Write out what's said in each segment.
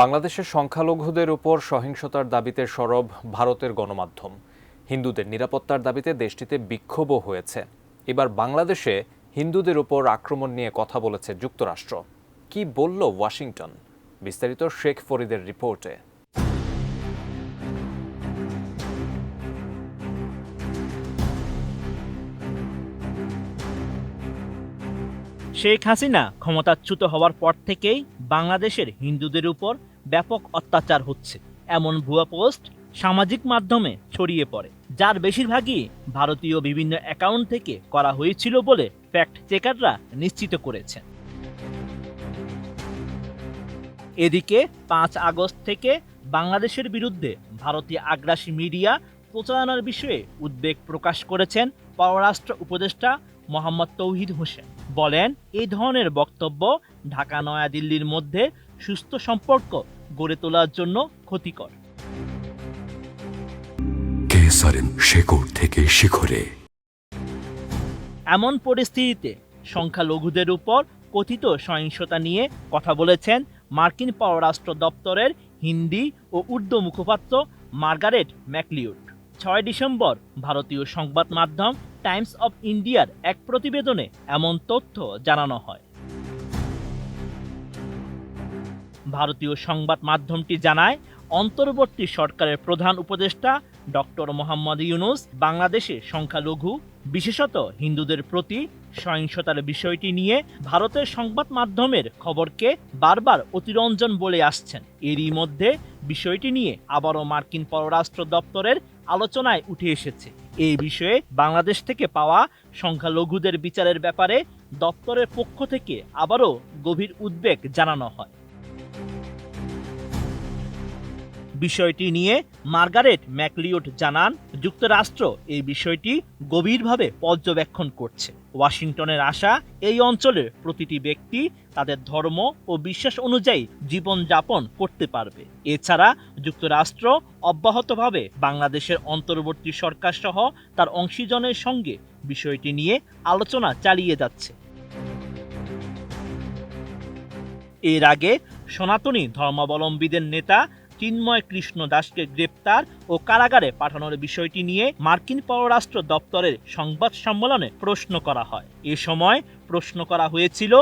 বাংলাদেশের সংখ্যালঘুদের উপর সহিংসতার দাবিতে সরব ভারতের গণমাধ্যম। হিন্দুদের নিরাপত্তার দাবিতে দেশটিতে বিক্ষোভও হয়েছে। এবার বাংলাদেশে হিন্দুদের উপর আক্রমণ নিয়ে কথা বলেছে যুক্তরাষ্ট্র। কি বলল ওয়াশিংটন? বিস্তারিত শেখ ফরিদের রিপোর্টে। শেখ হাসিনা ক্ষমতাচ্যুত হওয়ার পর থেকেই বাংলাদেশের হিন্দুদের উপর ব্যাপক অত্যাচার হচ্ছে, এমন ভুয়া পোস্ট সামাজিক মাধ্যমে ছড়িয়ে পড়ে, যার বেশিরভাগই ভারতীয় বিভিন্ন অ্যাকাউন্ট থেকে করা হয়েছিল বলে ফ্যাক্ট চেকাররা নিশ্চিত করেছেন। এদিকে ৫ আগস্ট থেকে বাংলাদেশের বিরুদ্ধে ভারতীয় আগ্রাসী মিডিয়া প্রচারণার বিষয়ে উদ্বেগ প্রকাশ করেছেন পররাষ্ট্র উপদেষ্টা মোহাম্মদ তৌহিদ হোসেন। বলেন, এই ধরনের বক্তব্য ঢাকা নয়াদিল্লির মধ্যে সুস্থ সম্পর্ক গড়ে তোলার জন্য ক্ষতিকর। শেকড় থেকে শিখরে। এমন পরিস্থিতিতে সংখ্যালঘুদের উপর কথিত সহিংসতা নিয়ে কথা বলেছেন মার্কিন পররাষ্ট্র দপ্তরের হিন্দি ও উর্দু মুখপাত্র মার্গারেট ম্যাকলিওড। ৬ ডিসেম্বর ভারতীয় সংবাদ মাধ্যম টাইমস অব ইন্ডিয়ার এক প্রতিবেদনে এমন তথ্য জানানো হয়। ভারতীয় সংবাদ মাধ্যমটি জানায়, অন্তর্বর্তী সরকারের প্রধান উপদেষ্টা ডক্টর মোহাম্মদ ইউনুস বাংলাদেশে সংখ্যালঘু, বিশেষত হিন্দুদের প্রতি সহিংসতার বিষয়টি নিয়ে ভারতের সংবাদ মাধ্যমের খবরকে বারবার অতিরঞ্জন বলে আসছেন। এরই মধ্যে বিষয়টি নিয়ে আবারও মার্কিন পররাষ্ট্র দপ্তরের আলোচনায় উঠে এসেছে। এই বিষয়ে বাংলাদেশ থেকে পাওয়া সংখ্যালঘুদের বিচারের ব্যাপারে দপ্তরের পক্ষ থেকে আবারও গভীর উদ্বেগ জানানো হয়। বিষয়টি নিয়ে মার্গারেট ম্যাকলিওড জানান, যুক্তরাষ্ট্র এই বিষয়টি গভীরভাবে পর্যবেক্ষণ করছে। ওয়াশিংটনের আশা, এই অঞ্চলের প্রতিটি ব্যক্তি তাদের ধর্ম ও বিশ্বাস অনুযায়ী জীবনযাপন করতে পারবে। এছাড়া যুক্তরাষ্ট্র অব্যাহতভাবে বাংলাদেশের অন্তর্বর্তী সরকার সহ তার অংশীজনের সঙ্গে বিষয়টি নিয়ে আলোচনা চালিয়ে যাচ্ছে। এর আগে সনাতনী ধর্মাবলম্বীদের নেতা চিন্ময় কৃষ্ণ দাসকে গ্রেপ্তার ও কারাগারে পাঠানোর বিষয়টি নিয়ে মার্কিন পররাষ্ট্র দপ্তরের সংবাদ সম্মেলনে প্রশ্ন করা হয়। এ সময় প্রশ্ন করা হয়েছিল,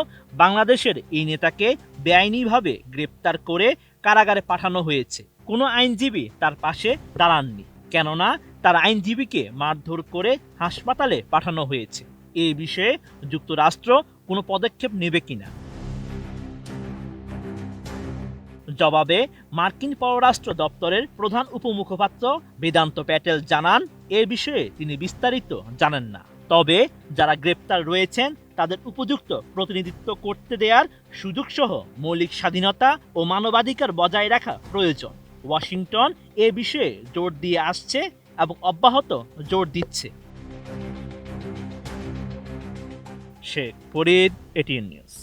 বাংলাদেশের এই নেতাকে বেআইনিভাবে গ্রেপ্তার করে কারাগারে পাঠানো হয়েছে, কোনো আইনজীবী তার পাশে দাঁড়াননি, কেননা তার আইনজীবীকে মারধর করে হাসপাতালে পাঠানো হয়েছে। এই বিষয়ে যুক্তরাষ্ট্র কোনো পদক্ষেপ নেবে কিনা? জবাবে মার্কিন পররাষ্ট্র দপ্তরের প্রধান উপমুখপাত্র বেদান্ত প্যাটেল জানান, এ বিষয়ে তিনি বিস্তারিত জানেন না। তবে যারা গ্রেপ্তার রয়েছেন তাদের উপযুক্ত প্রতিনিধিত্ব করতে দেওয়ার সুযোগ সহ মৌলিক স্বাধীনতা ও মানবাধিকার বজায় রাখা প্রয়োজন। ওয়াশিংটন এ বিষয়ে জোর দিয়ে আসছে এবং অব্যাহত জোর দিচ্ছে। Sheikh Farid, ATN news.